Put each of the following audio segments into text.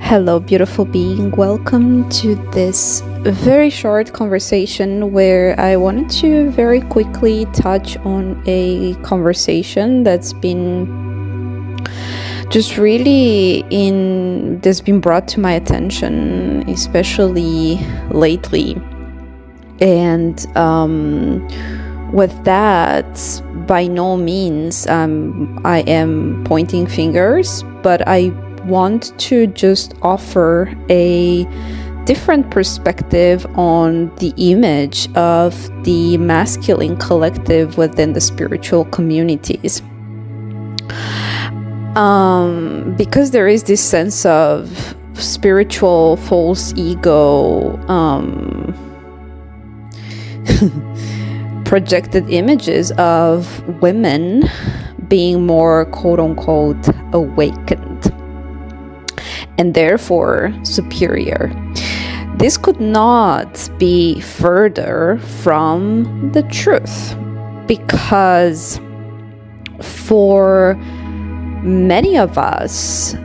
Hello, beautiful being. Welcome to this very short conversation where I wanted to very quickly touch on a conversation that's been just really that's been brought to my attention, especially lately. And with that, by no means I am pointing fingers, but I want to just offer a different perspective on the image of the masculine collective within the spiritual communities. Because there is this sense of spiritual false ego, projected images of women being more quote-unquote awakened and therefore superior. This could not be further from the truth, because for many of us,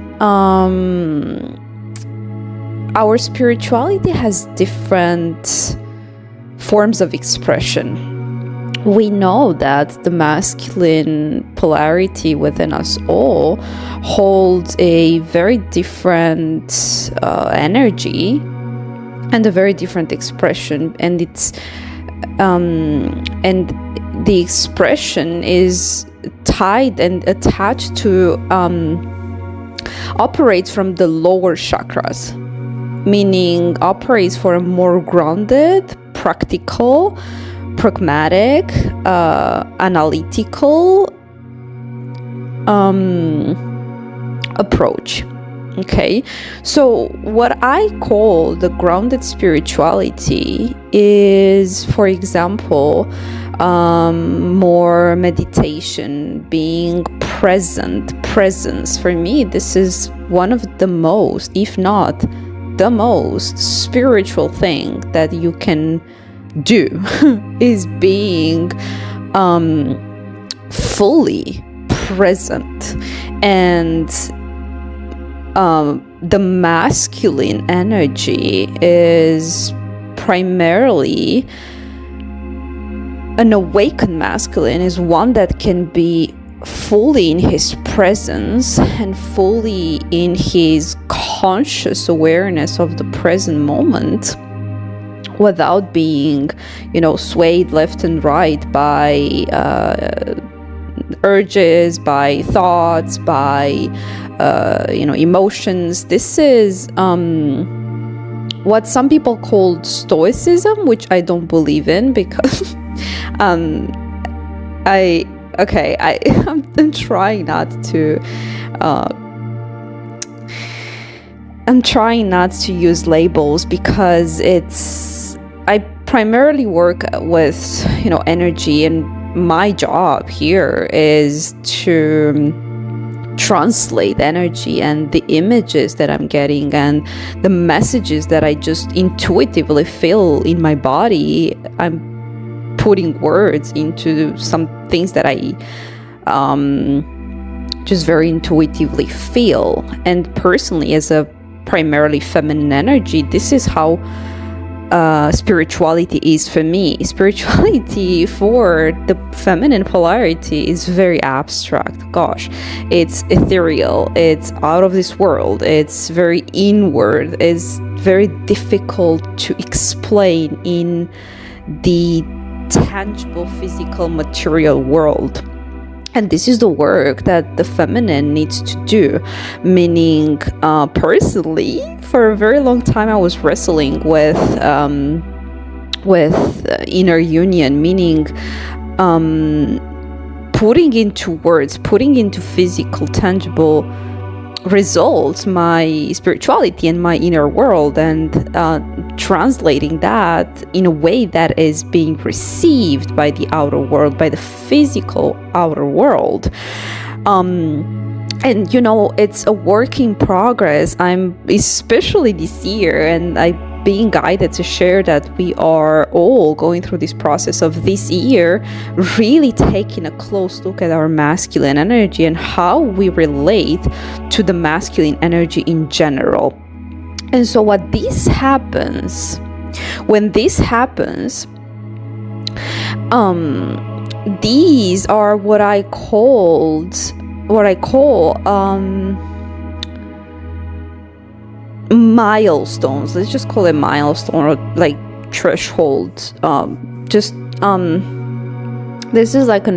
our spirituality has different forms of expression. We know that the masculine polarity within us all holds a very different energy and a very different expression, and it's and the expression is tied and attached to operates from the lower chakras, meaning operates for a more grounded, practical, pragmatic, analytical approach. Okay, so what I call the grounded spirituality is, for example, more meditation, being presence. For me, this is one of the most, if not the most spiritual thing that you can do is being fully present. And the masculine energy is primarily, an awakened masculine is one that can be fully in his presence and fully in his conscious awareness of the present moment, without being, swayed left and right by urges, by thoughts, by emotions. This is what some people call stoicism, which I don't believe in, because I'm trying not to use labels, because I primarily work with energy, and my job here is to translate energy and the images that I'm getting and the messages that I just intuitively feel in my body. I'm putting words into some things that I just very intuitively feel. And personally, as a primarily feminine energy, this is how spirituality is for me. Spirituality for the feminine polarity is very abstract. Gosh, it's ethereal, it's out of this world, it's very inward, it's very difficult to explain in the tangible, physical, material world. And this is the work that the feminine needs to do, meaning personally, for a very long time I was wrestling with inner union, meaning putting into words, putting into physical, tangible results my spirituality and my inner world, and translating that in a way that is being received by the outer world, by the physical outer world. And it's a work in progress. I'm especially this year, and I'm being guided to share that we are all going through this process of this year, really taking a close look at our masculine energy and how we relate to the masculine energy in general. And so when this happens, these are what I call milestones. Let's just call it milestone, or like threshold. This is like a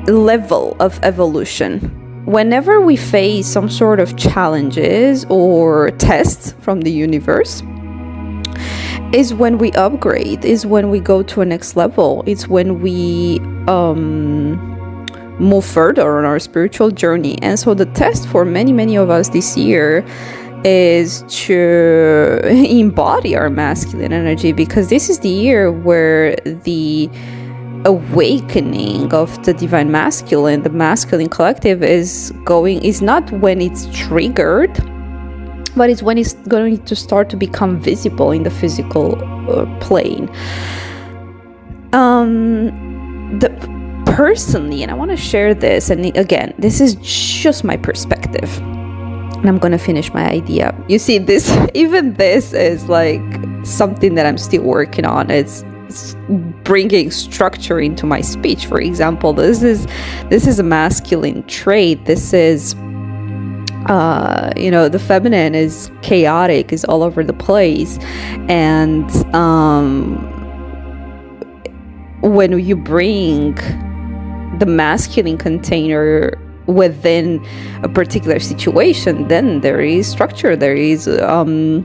level of evolution. Whenever we face some sort of challenges or tests from the universe, is when we upgrade, is when we go to a next level. It's when we move further on our spiritual journey. And so the test for many of us this year is to embody our masculine energy, because this is the year where the awakening of the divine masculine, the masculine collective, is not when it's triggered, but it's when it's going to start to become visible in the physical plane. Personally, and I want to share this, and again, this is just my perspective, and I'm going to finish my idea. You see, this is like something that I'm still working on. It's bringing structure into my speech. For example, this is a masculine trait. This is the feminine is chaotic, is all over the place, and when you bring the masculine container within a particular situation, then there is structure, there is the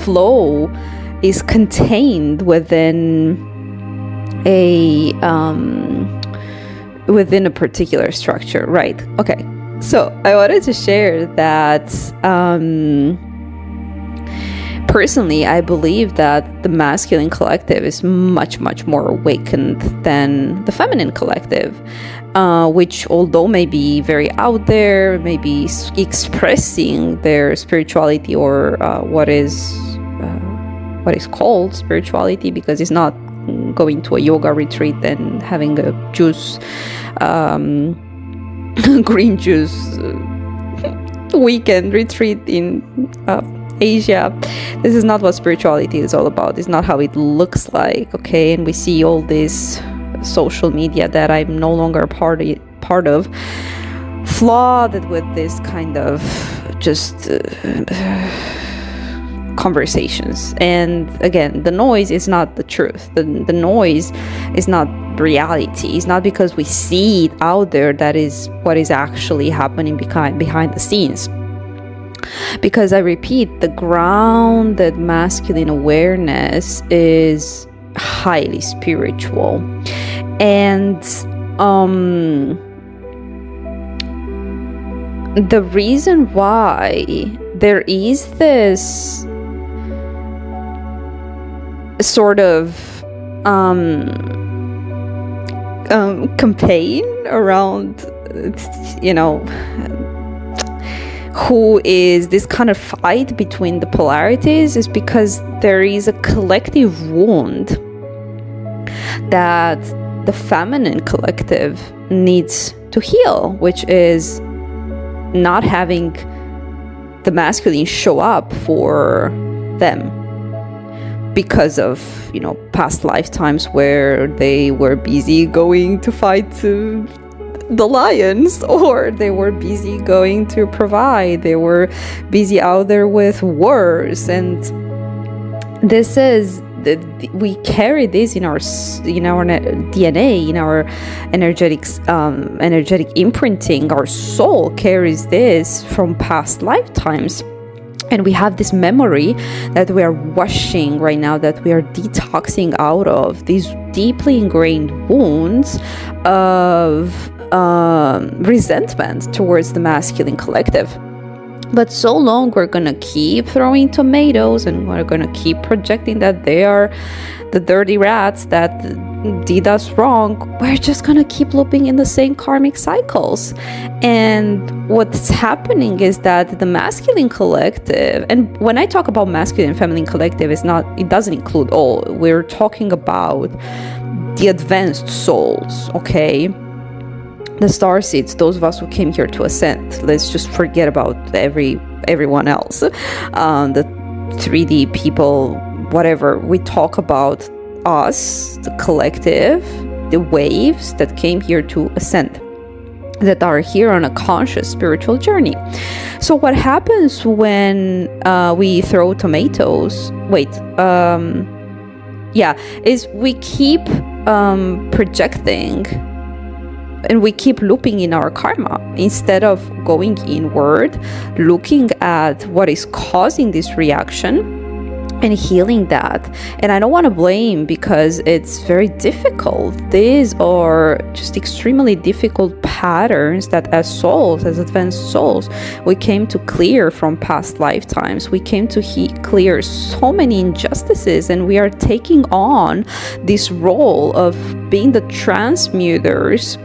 flow is contained within a particular structure, right? Okay, so I wanted to share that personally, I believe that the masculine collective is much more awakened than the feminine collective, which, although may be very out there, maybe expressing their spirituality, or what is called spirituality, because it's not going to a yoga retreat and having a juice, green juice weekend retreat in Asia. This is not what spirituality is all about. It's not how it looks like, okay? And we see all this social media that I'm no longer part of, flooded with this kind of just conversations. And again, the noise is not the truth. The noise is not reality. It's not because we see it out there that is what is actually happening behind the scenes. Because I repeat, the grounded masculine awareness is highly spiritual. And the reason why there is this sort of campaign around, who is this kind of fight between the polarities, is because there is a collective wound that the feminine collective needs to heal, which is not having the masculine show up for them because of past lifetimes where they were busy going to fight the lions, or they were busy going to provide, they were busy out there with wars. And this is we carry this in our DNA, in our energetic imprinting. Our soul carries this from past lifetimes. And we have this memory that we are washing right now, that we are detoxing out of these deeply ingrained wounds of resentment towards the masculine collective. But so long we're gonna keep throwing tomatoes, and we're gonna keep projecting that they are the dirty rats that did us wrong. We're just gonna keep looping in the same karmic cycles. And what's happening is that the masculine collective, and when I talk about masculine and feminine collective, it doesn't include all. We're talking about the advanced souls, okay? the star seeds, those of us who came here to ascend. Let's just forget about everyone else, the 3D people, whatever. We talk about us, the collective, the waves that came here to ascend, that are here on a conscious spiritual journey. So what happens when we throw tomatoes? Is we keep projecting and we keep looping in our karma instead of going inward, looking at what is causing this reaction and healing that. And I don't want to blame, because it's very difficult. These are just extremely difficult patterns that as souls, as advanced souls, we came to clear from past lifetimes. We came to clear so many injustices, and we are taking on this role of being the transmuters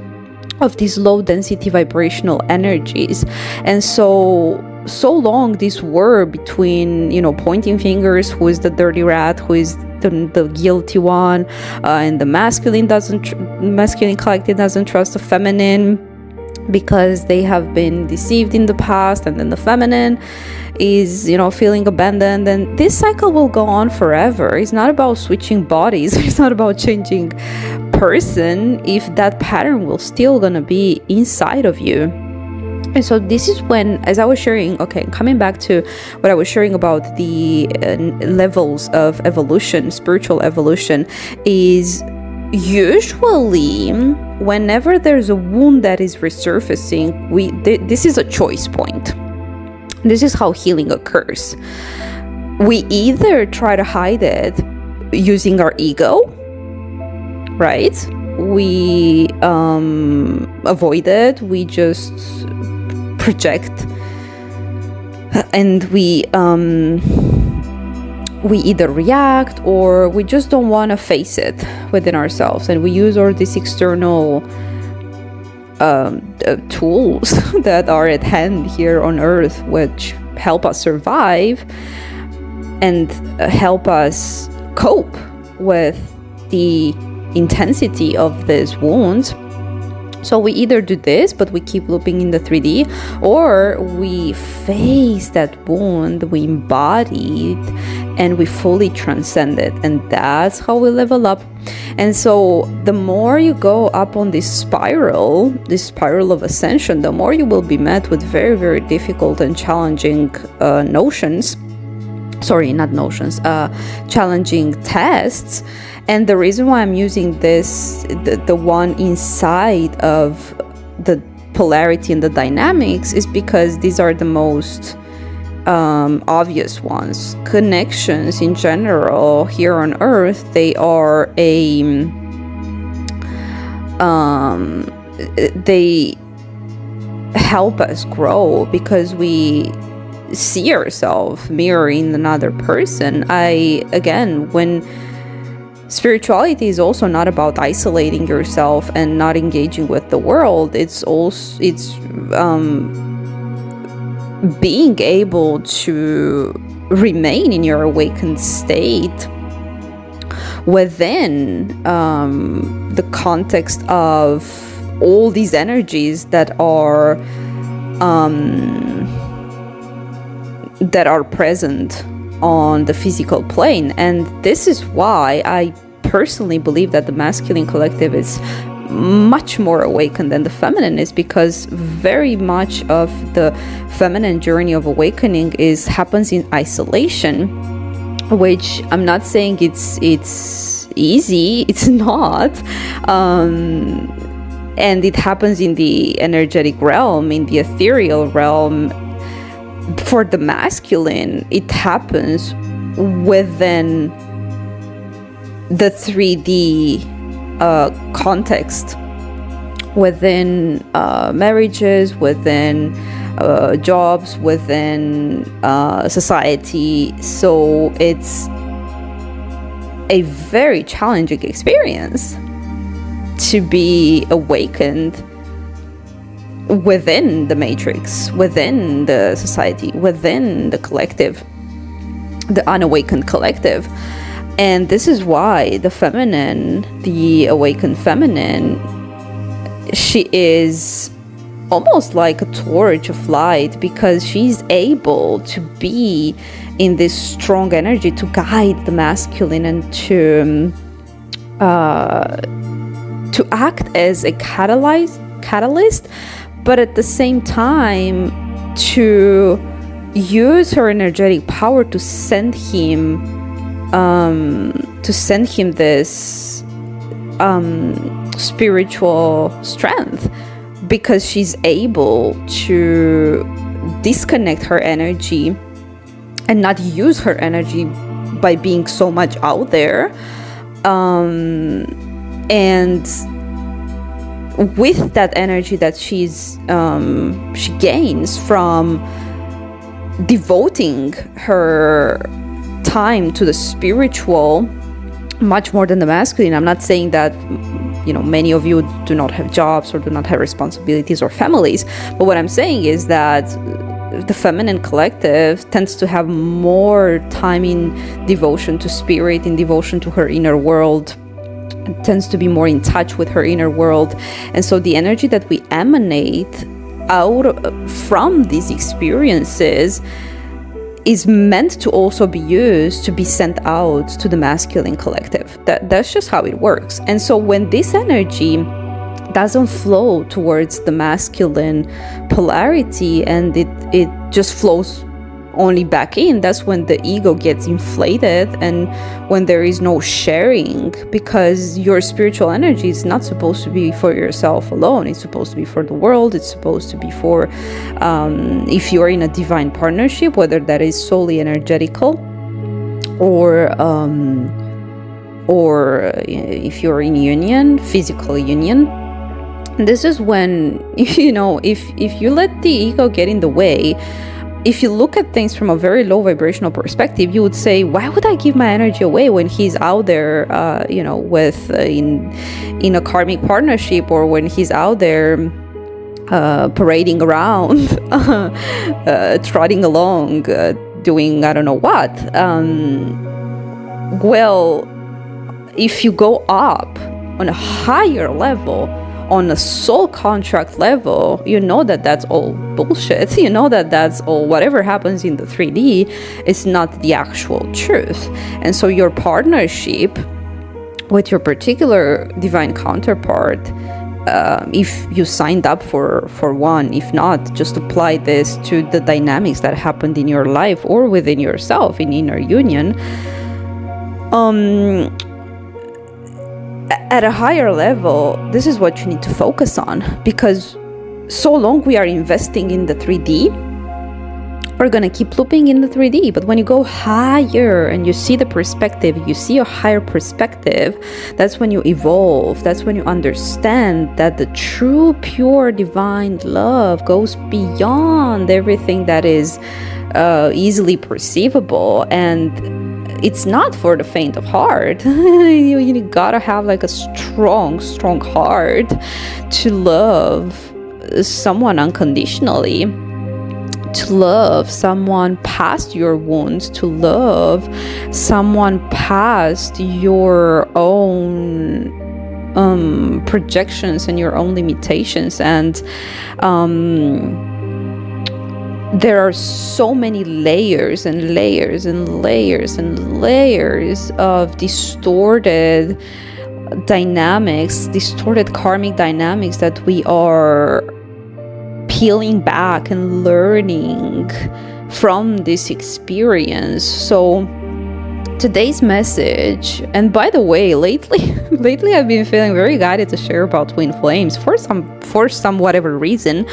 of these low density vibrational energies. And so long this war between, pointing fingers, who is the dirty rat, who is the guilty one, and the masculine collective doesn't trust the feminine because they have been deceived in the past, and then the feminine is feeling abandoned, and this cycle will go on forever. It's not about switching bodies, it's not about changing person if that pattern will still gonna be inside of you. And so this is when, as I was sharing, coming back to what I was sharing about the levels of evolution, spiritual evolution, is usually whenever there's a wound that is resurfacing, this is a choice point. This is how healing occurs. We either try to hide it using our ego, right? We avoid it, we just project, and we either react or we just don't want to face it within ourselves, and we use all these external tools that are at hand here on Earth, which help us survive and help us cope with the intensity of these wounds. So we either do this, but we keep looping in the 3D, or we face that wound, we embody it, and we fully transcend it. And that's how we level up. And so the more you go up on this spiral of ascension, the more you will be met with very, very difficult and challenging challenging tests. And the reason why I'm using this, the one inside of the polarity and the dynamics, is because these are the most obvious ones. Connections in general here on Earth, they are they help us grow because we see ourselves mirroring another person. When spirituality is also not about isolating yourself and not engaging with the world. It's being able to remain in your awakened state within the context of all these energies that are present on the physical plane. And this is why I personally believe that the masculine collective is much more awakened than the feminine is, because very much of the feminine journey of awakening happens in isolation, which I'm not saying it's easy, it's not, and it happens in the energetic realm, in the ethereal realm. For the masculine, it happens within the 3D context, within marriages, within jobs, within society. So it's a very challenging experience to be awakened within the matrix, within the society, within the collective, the unawakened collective. And this is why the feminine, the awakened feminine, she is almost like a torch of light, because she's able to be in this strong energy to guide the masculine and to act as a catalyst, but at the same time to use her energetic power to send him this spiritual strength, because she's able to disconnect her energy and not use her energy by being so much out there, and with that energy that she gains from devoting her time to the spiritual much more than the masculine. I'm not saying that, you know, many of you do not have jobs or do not have responsibilities or families, but what I'm saying is that the feminine collective tends to have more time in devotion to spirit, in devotion to her inner world, tends to be more in touch with her inner world. And so the energy that we emanate out from these experiences is meant to also be used to be sent out to the masculine collective. That's just how it works. And so when this energy doesn't flow towards the masculine polarity and it just flows only back in, that's when the ego gets inflated and when there is no sharing, because your spiritual energy is not supposed to be for yourself alone. It's supposed to be for the world. It's supposed to be for if you're in a divine partnership, whether that is solely energetical or if you're in union, physical union. This is when, you know, if you let the ego get in the way, if you look at things from a very low vibrational perspective, you would say, why would I give my energy away when he's out there, you know, with in a karmic partnership, or when he's out there parading around, trotting along, doing I don't know what. Well, if you go up on a higher level, on a soul contract level, you know that that's all bullshit. You know that that's all, whatever happens in the 3D is not the actual truth. And so your partnership with your particular divine counterpart, if you signed up for one, if not, just apply this to the dynamics that happened in your life or within yourself in inner union. At a higher level, this is what you need to focus on, because so long we are investing in the 3D, we're going to keep looping in the 3D. But when you go higher and you see the perspective, you see a higher perspective, that's when you evolve. That's when you understand that the true, pure, divine love goes beyond everything that is easily perceivable, and it's not for the faint of heart. You gotta have like a strong heart to love someone unconditionally, to love someone past your wounds, to love someone past your own projections and your own limitations. And there are so many layers and layers and layers and layers of distorted dynamics, distorted karmic dynamics that we are peeling back and learning from this experience. So today's message, and by the way, lately I've been feeling very guided to share about twin flames for some whatever reason.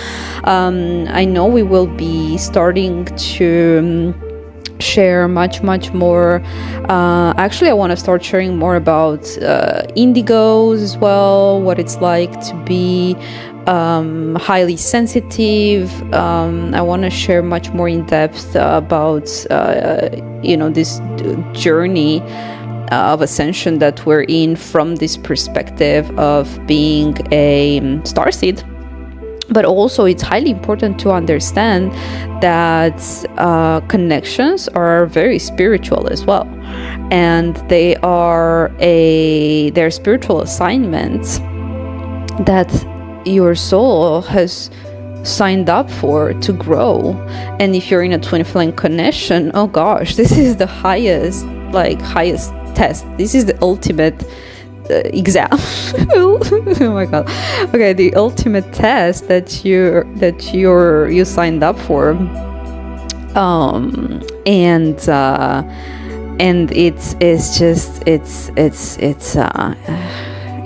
I know we will be starting to share much more. Actually, I want to start sharing more about indigos as well, what it's like to be highly sensitive. I want to share much more in depth about this journey of ascension that we're in, from this perspective of being a starseed. But also it's highly important to understand that connections are very spiritual as well, and they're spiritual assignments that your soul has signed up for to grow. And if you're in a twin flame connection, oh gosh, this is the highest test. This is the ultimate exam. Oh my god. Okay, the ultimate test that you signed up for. And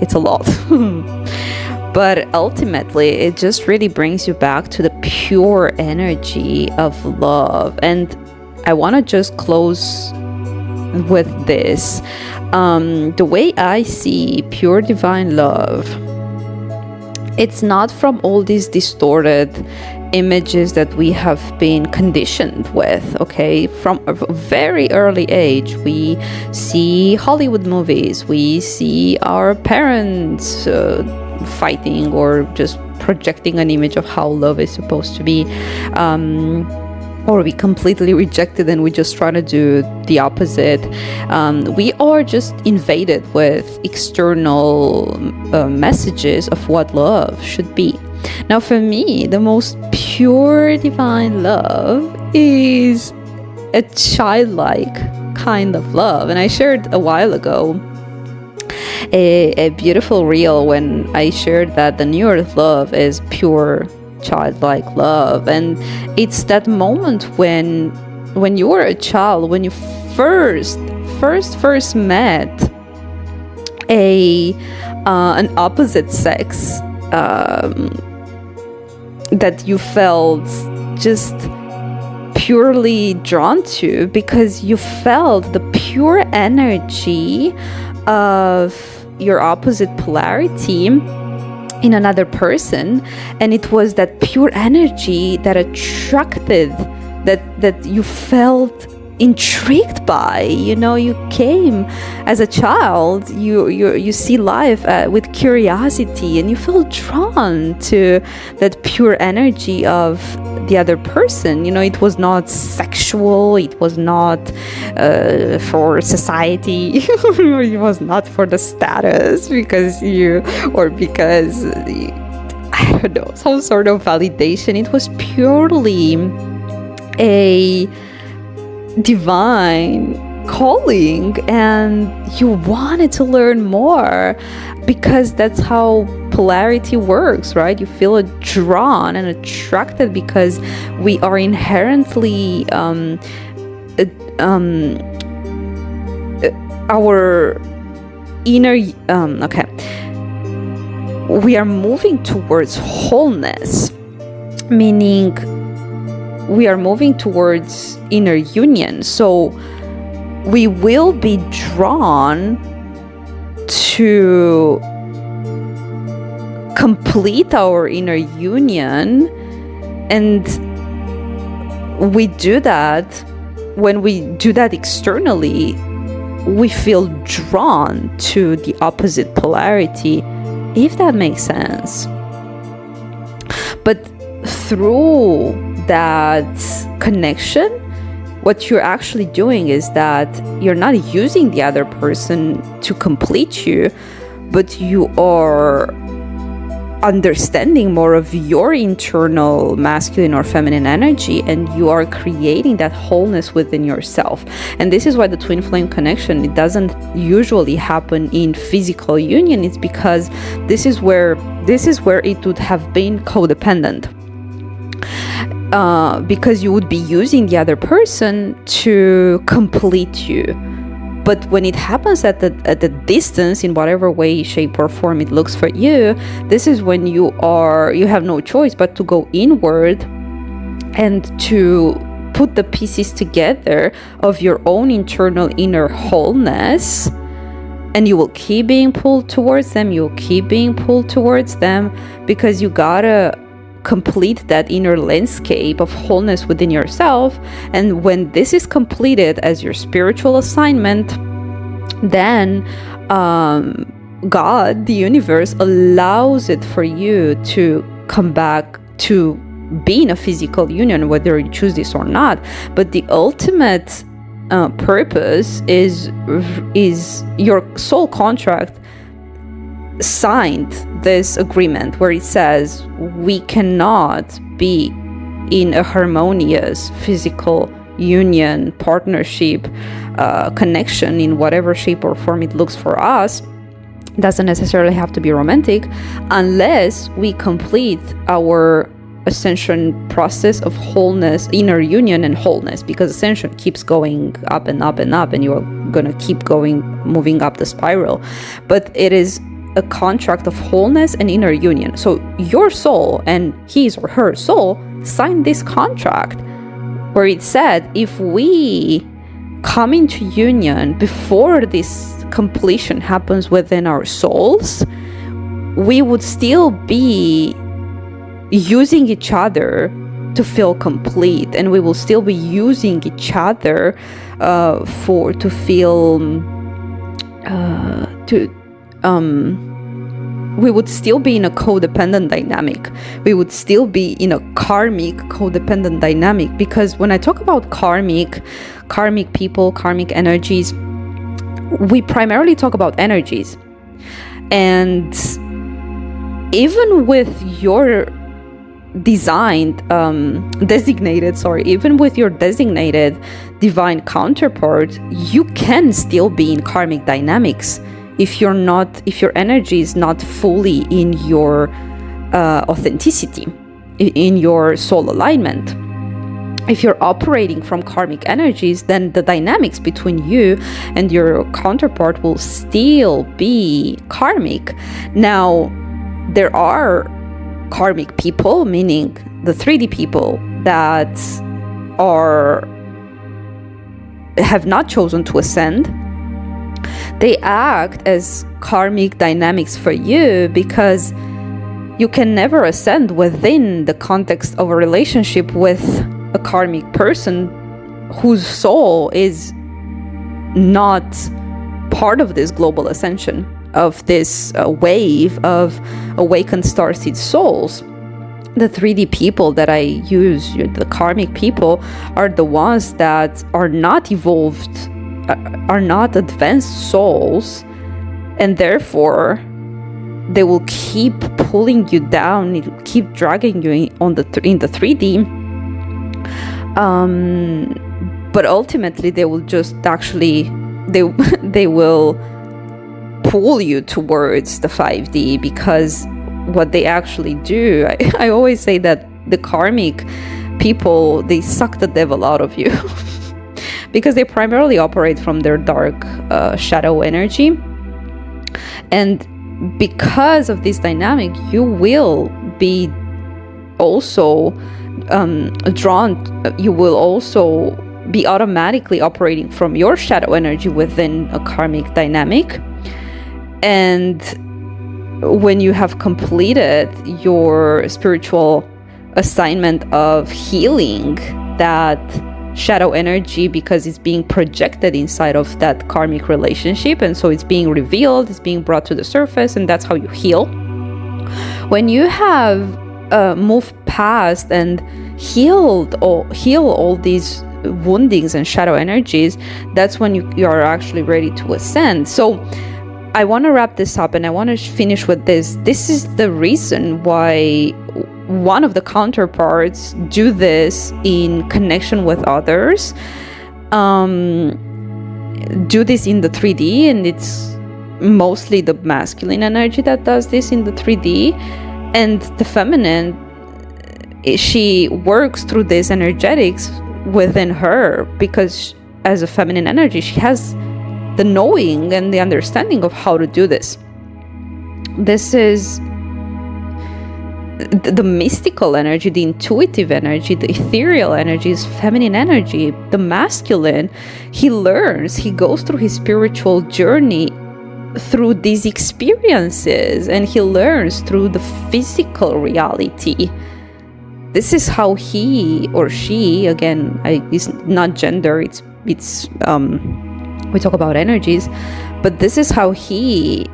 it's a lot. But ultimately, it just really brings you back to the pure energy of love. And I want to just close with this. The way I see pure divine love, it's not from all these distorted images that we have been conditioned with. Okay, from a very early age, we see Hollywood movies, we see our parents fighting or just projecting an image of how love is supposed to be, or we completely reject it and we just try to do the opposite. We are just invaded with external messages of what love should be. Now, for me, the most pure divine love is a childlike kind of love. And I shared a while ago a beautiful reel when I shared that the New Earth love is pure childlike love. And it's that moment when you were a child, when you first met an opposite sex, that you felt just purely drawn to, because you felt the pure energy of your opposite polarity in another person. And it was that pure energy that attracted, that you felt intrigued by. You know, you came as a child, you see life with curiosity, and you feel drawn to that pure energy of the other person. You know, it was not sexual, it was not for society, it was not for the status, because I don't know, some sort of validation. It was purely a divine calling, and you wanted to learn more, because that's how polarity works, right? You feel drawn and attracted because we are inherently our inner we are moving towards wholeness, meaning we are moving towards inner union. So we will be drawn to complete our inner union, and we do that. When we do that externally, we feel drawn to the opposite polarity, if that makes sense. But through that connection, what you're actually doing is that you're not using the other person to complete you, but you are understanding more of your internal masculine or feminine energy, and you are creating that wholeness within yourself. And this is why the twin flame connection, it doesn't usually happen in physical union. It's because this is where it would have been codependent. Because you would be using the other person to complete you. But when it happens at the distance, in whatever way, shape, or form it looks for you, this is when you have no choice but to go inward and to put the pieces together of your own internal inner wholeness. And you will keep being pulled towards them. You will keep being pulled towards them, because you gotta complete that inner landscape of wholeness within yourself. And when this is completed as your spiritual assignment, then God, the universe, allows it for you to come back to be in a physical union, whether you choose this or not. But the ultimate purpose is your soul contract signed this agreement where it says we cannot be in a harmonious physical union, partnership, connection in whatever shape or form it looks for us. Doesn't necessarily have to be romantic, unless we complete our ascension process of wholeness, inner union and wholeness, because ascension keeps going up and up and up, and you're gonna keep going, moving up the spiral. But it is a contract of wholeness and inner union. So your soul and his or her soul signed this contract where it said, if we come into union before this completion happens within our souls, we would still be using each other to feel complete, and we will still be using each other to feel we would still be in a codependent dynamic. We would still be in a karmic codependent dynamic, because when I talk about karmic people, karmic energies, we primarily talk about energies. And even with your designated divine counterpart, you can still be in karmic dynamics if your energy is not fully in your authenticity, in your soul alignment. If you're operating from karmic energies, then the dynamics between you and your counterpart will still be karmic. Now, there are karmic people, meaning the 3D people that have not chosen to ascend. They act as karmic dynamics for you because you can never ascend within the context of a relationship with a karmic person whose soul is not part of this global ascension, of this wave of awakened starseed souls. The 3D people that I use, the karmic people, are the ones that are not evolved, are not advanced souls, and therefore they will keep pulling you down, keep dragging you in the 3D. But ultimately, they will just actually they will pull you towards the 5D, because what they actually do, I always say that the karmic people, they suck the devil out of you because they primarily operate from their dark shadow energy. And because of this dynamic, you will be also you will also be automatically operating from your shadow energy within a karmic dynamic. And when you have completed your spiritual assignment of healing that shadow energy, because it's being projected inside of that karmic relationship, and so it's being revealed, it's being brought to the surface, and that's how you heal. When you have moved past and heal all these woundings and shadow energies, that's when you are actually ready to ascend. So I want to wrap this up, and I want to finish with this. This is the reason why one of the counterparts do this in connection with others, do this in the 3D, and it's mostly the masculine energy that does this in the 3D, and the feminine, she works through this energetics within her, because as a feminine energy, she has the knowing and the understanding of how to do this. This is the mystical energy, the intuitive energy, the ethereal energy is feminine energy. The masculine, he learns, he goes through his spiritual journey through these experiences, and he learns through the physical reality. This is how he or she, again, it's not gender, it's we talk about energies, but this is how he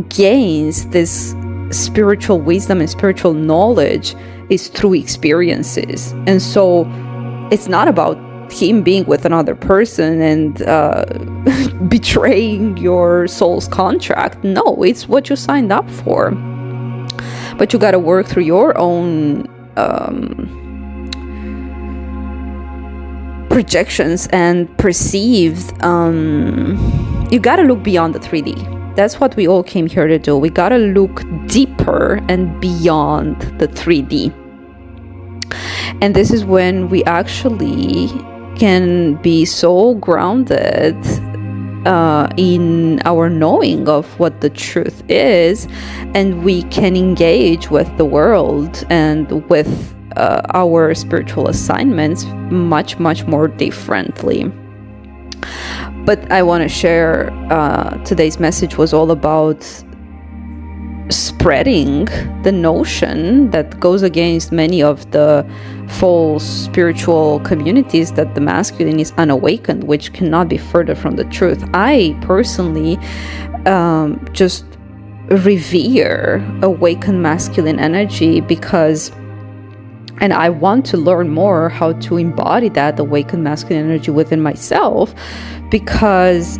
gains this spiritual wisdom and spiritual knowledge, is through experiences. And so it's not about him being with another person and betraying your soul's contract. No, it's what you signed up for. But you got to work through your own projections and perceived. You got to look beyond the 3D. That's what we all came here to do. We got to look deeper and beyond the 3D. And this is when we actually can be so grounded in our knowing of what the truth is, and we can engage with the world and with our spiritual assignments much more differently. But I want to share today's message was all about spreading the notion that goes against many of the false spiritual communities that the masculine is unawakened, which cannot be further from the truth. I personally just revere awakened masculine energy because, and I want to learn more how to embody that awakened masculine energy within myself, because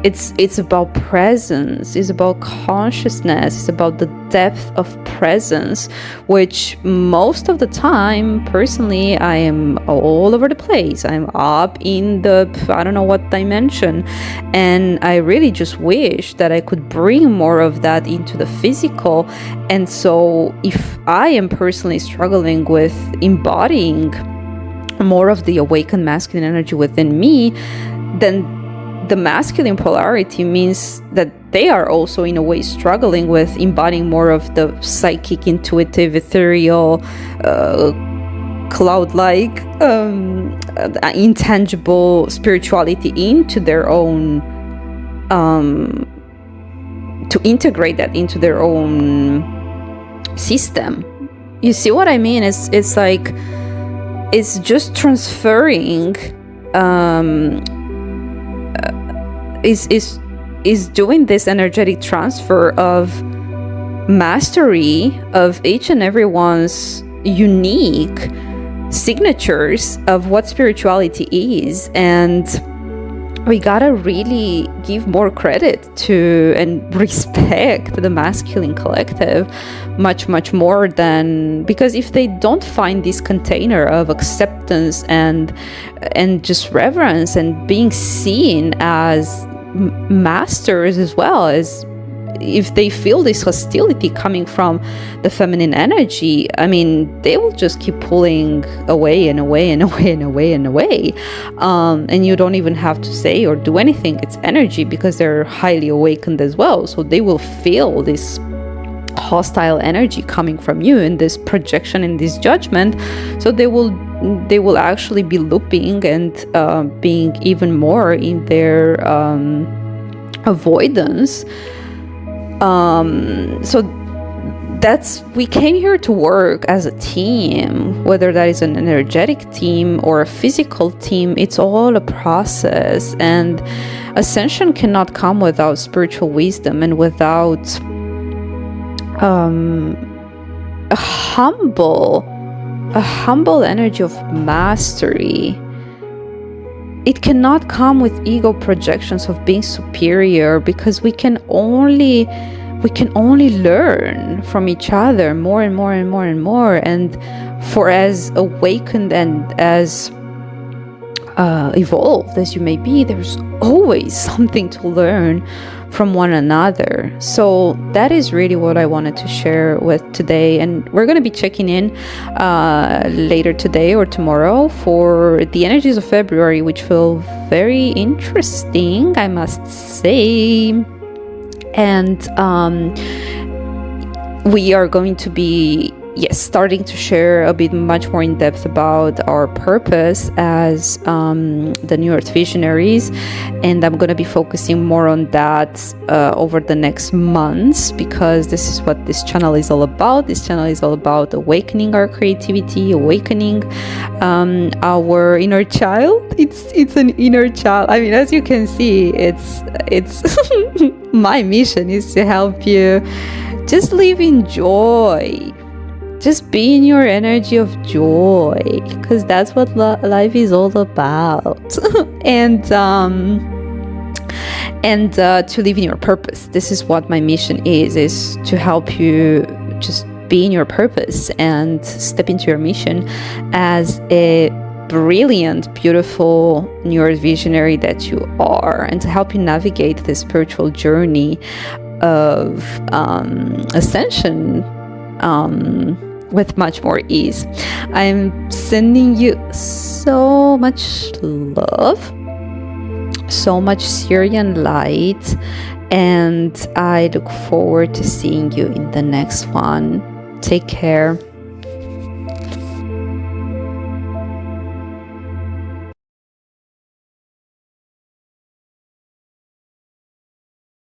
it's about presence, it's about consciousness, it's about the depth of presence, which most of the time, personally, I am all over the place. I'm up in the, I don't know what dimension, and I really just wish that I could bring more of that into the physical. And so if I am personally struggling with embodying more of the awakened masculine energy within me, then the masculine polarity means that they are also in a way struggling with embodying more of the psychic, intuitive, ethereal, cloud-like, intangible spirituality into their own, to integrate that into their own system. You see what I mean? It's like, it's just transferring, is doing this energetic transfer of mastery of each and everyone's unique signatures of what spirituality is. And we gotta really give more credit to and respect the masculine collective much more than, because if they don't find this container of acceptance and just reverence and being seen as masters, as well as if they feel this hostility coming from the feminine energy, I mean, they will just keep pulling away and away and away and away and away. And you don't even have to say or do anything. It's energy, because they're highly awakened as well. So they will feel this hostile energy coming from you in this projection, in this judgment. So they will actually be looping and being even more in their avoidance. So that's, we came here to work as a team, whether that is an energetic team or a physical team. It's all a process, and ascension cannot come without spiritual wisdom and without a humble energy of mastery. It cannot come with ego projections of being superior, because we can only learn from each other more and more and more and more. And for as awakened and as evolved as you may be, there's always something to learn from one another. So that is really what I wanted to share with today. And we're going to be checking in later today or tomorrow for the energies of February, which feel very interesting, I must say. And we are going to be starting to share a bit much more in depth about our purpose as the New Earth Visionaries, and I'm going to be focusing more on that over the next months, because this is what this channel is all about. This channel is all about awakening our creativity, awakening our inner child. It's an inner child. I mean, as you can see, it's my mission is to help you just live in joy. just be in your energy of joy, because that's what life is all about. and to live in your purpose. This is what my mission is to help you just be in your purpose and step into your mission as a brilliant, beautiful neurovisionary that you are, and to help you navigate this spiritual journey of ascension with much more ease. I'm sending you so much love, so much Syrian light, and I look forward to seeing you in the next one. Take care.